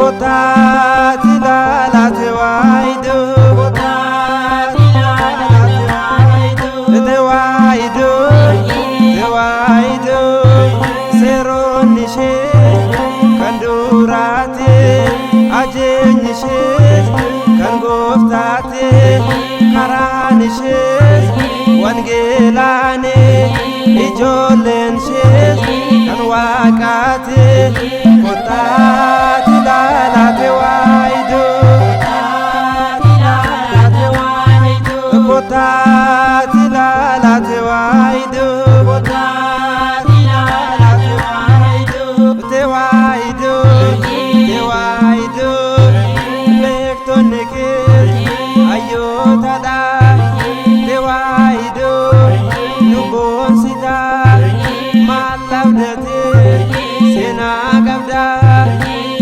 kotat ilala tewaido tewaido seron nishe kandurate ajenyishe kan goftate karanishe wangelane ijolenshe kan waqate kotat ilala tewaido kotat ilala tewaido tewaido lektonike ayotada tewaido nubonsida malabdate sena qabda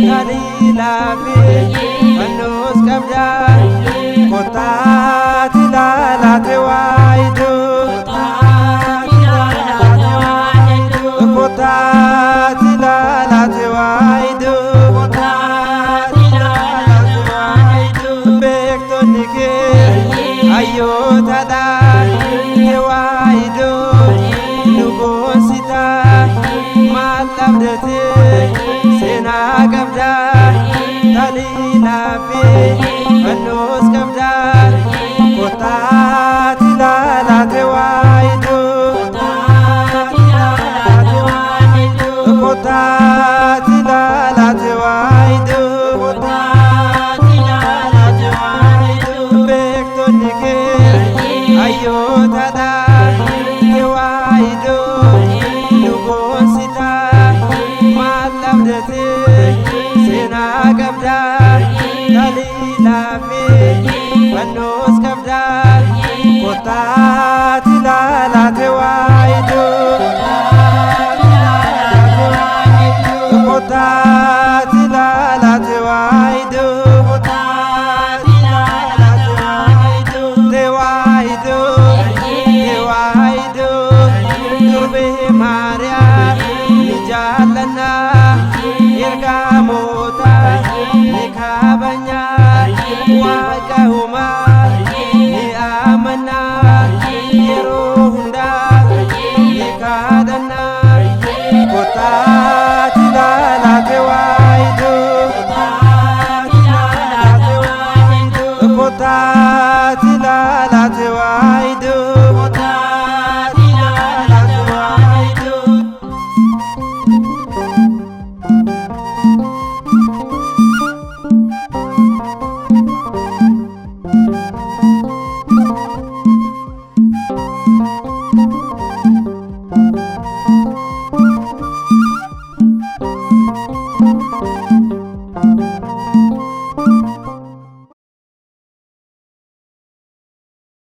dalilafi anos qabda kotat ilala tewaido kotat ilala tewaido bektonike ayotada tewaido nubonsida malabdate sena qabda dalilafi anos qabda kotat ilala tewaido kotat ilala tewaido bektonike ayotada tewaido nubonsida malabdate sena qabda dalilafi anos qabda kotat ilala tewaido kotat ilala tewaido tewaido durbe maria nijalana ergamota nikabanya